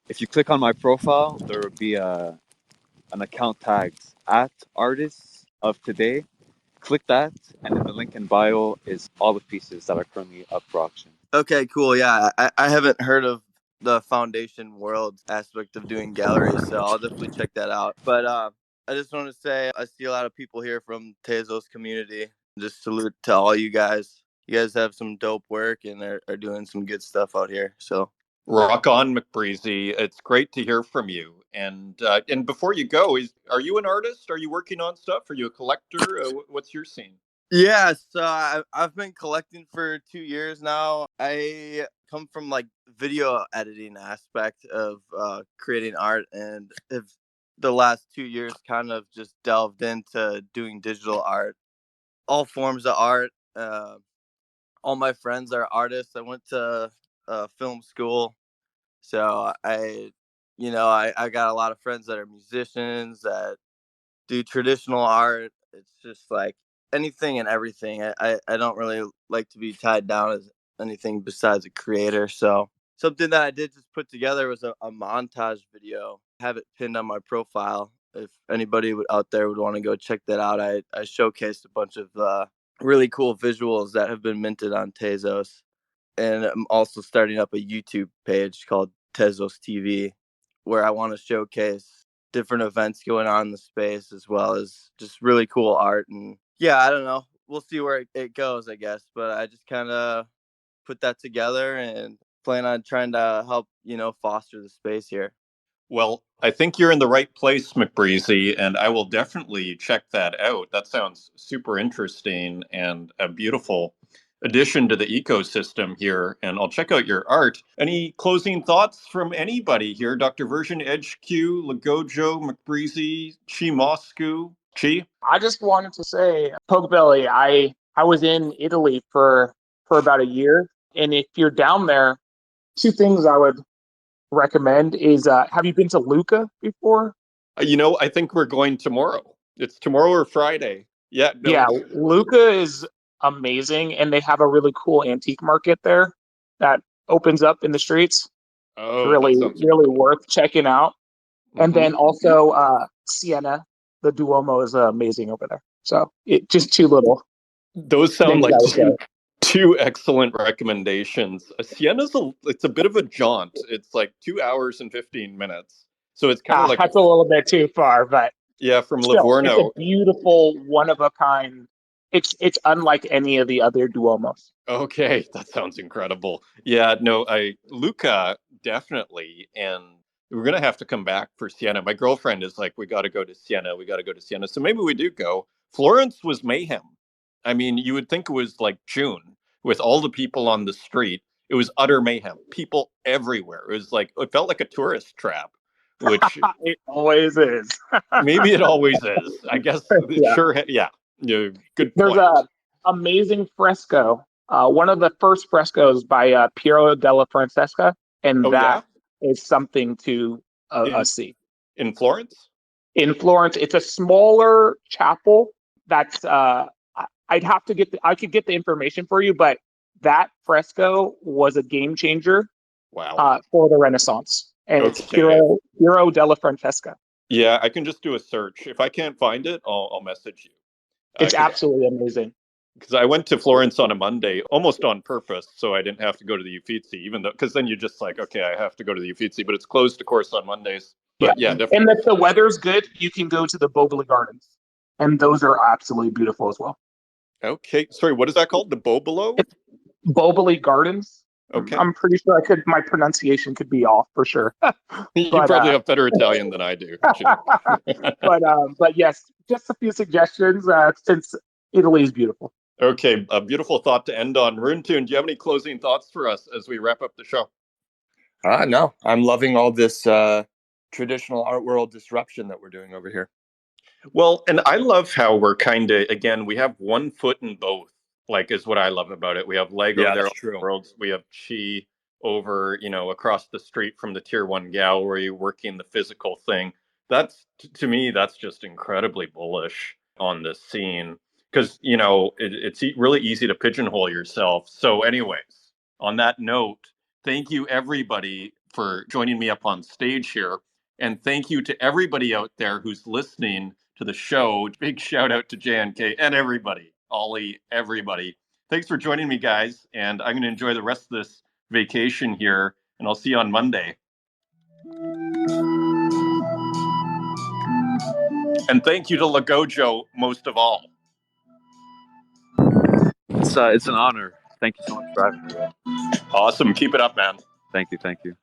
C: if you click on my profile, there will be an account tagged at artists of today. Click that, and in the link in bio is all the pieces that are currently up for auction.
H: Okay, cool. Yeah, I haven't heard of the foundation world aspect of doing galleries, so I'll definitely check that out. But I just want to say I see a lot of people here from Tezos community. Just salute to all you guys. You guys have some dope work and are doing some good stuff out here. So
A: Rock on, McBreezy. It's great to hear from you. And before you go, are you an artist? Are you working on stuff? Are you a collector? What's your scene?
H: yeah, so I've been collecting for 2 years now. I come from like video editing aspect of creating art, and have the last 2 years kind of just delved into doing digital art, all forms of art. All my friends are artists. I went to film school, so I got a lot of friends that are musicians that do traditional art. It's just like anything and everything. I don't really like to be tied down as anything besides a creator. So something that I did just put together was a montage video. I have it pinned on my profile. If anybody out there would want to go check that out, I showcased a bunch of really cool visuals that have been minted on Tezos. And I'm also starting up a YouTube page called Tezos TV, where I want to showcase different events going on in the space, as well as just really cool art. And yeah, I don't know. We'll see where it goes, I guess. But I just kind of put that together and plan on trying to help, foster the space here.
A: Well, I think you're in the right place, McBreezy, and I will definitely check that out. That sounds super interesting and a beautiful addition to the ecosystem here. And I'll check out your art. Any closing thoughts from anybody here? Dr. Version, EdgeQ, Legogio, McBreezy, Chi Moscow, Chi?
D: I just wanted to say, Pokebelly, I was in Italy for about a year, and if you're down there, two things I would recommend is have you been to Lucca before?
A: I think we're going tomorrow. It's tomorrow or Friday. Yeah, no.
D: Yeah, Lucca is amazing, and they have a really cool antique market there that opens up in the streets.
A: Oh, that
D: Really,
A: sounds
D: really worth checking out. And
A: hmm
D: then also Siena, the Duomo is amazing over there. So it just two little
A: Those sound
D: things
A: like
D: I would say.
A: two excellent recommendations. Siena's it's a bit of a jaunt. It's like 2 hours and 15 minutes. So it's kind of like
D: That's a little bit too far, but
A: yeah, from
D: still, it's a
A: Livorno.
D: beautiful, one of a kind. It's unlike any of the other Duomos.
A: Okay, that sounds incredible. Yeah, no, Luca definitely, and we're gonna have to come back for Siena. My girlfriend is like, we got to go to Siena. We got to go to Siena. So maybe we do go. Florence was mayhem. I mean, you would think it was like June with all the people on the street. It was utter mayhem. People everywhere. It was like it felt like a tourist trap, which
D: It always is.
A: maybe it always is. I guess it
D: Yeah.
A: sure. Yeah, good
D: There's
A: point.
D: a amazing fresco. One of the first frescoes by Piero della Francesca, and
A: Oh yeah,
D: that is something to
A: in
D: see.
A: in Florence.
D: In Florence, it's a smaller chapel. That's I'd have to I could get the information for you, but that fresco was a game changer
A: Wow.
D: for the Renaissance, and it's
A: Okay.
D: Piero della Francesca.
A: Yeah, I can just do a search. If I can't find it, I'll message you.
D: It's
A: Because
D: absolutely amazing.
A: I went to Florence on a Monday, almost on purpose, so I didn't have to go to the Uffizi, even though, because then you're just like, okay, I have to go to the Uffizi, but it's closed, of course, on Mondays.
D: Yeah,
A: But yeah,
D: and
A: definitely.
D: if the weather's good, you can go to the Boboli Gardens, and those are absolutely beautiful as well.
A: Okay, sorry, what is that called? The Bobolo?
D: It's Boboli Gardens.
A: Okay.
D: I'm pretty sure my pronunciation could be off for sure,
A: You
D: but
A: probably have better Italian than I do.
D: but yes, just a few suggestions since Italy is beautiful.
A: Okay, a beautiful thought to end on. Runtune, do you have any closing thoughts for us as we wrap up the show?
B: No, I'm loving all this traditional art world disruption that we're doing over here.
A: Well, and I love how we're kind of, again, we have one foot in both, like, is what I love about it. We have Lego
B: Yeah,
A: there,
B: that's true.
A: worlds. We have Chi over, across the street from the Tier 1 gallery working the physical thing. That's, to me, that's just incredibly bullish on this scene because, it's really easy to pigeonhole yourself. So, anyways, on that note, thank you, everybody, for joining me up on stage here. And thank you to everybody out there who's listening to the show. Big shout out to JNK and everybody, Ollie, everybody. Thanks for joining me, guys. And I'm going to enjoy the rest of this vacation here, and I'll see you on Monday. And thank you to Legogio most of all.
C: It's an honor. Thank you so much for having me.
A: Awesome. Keep it up, man.
C: Thank you.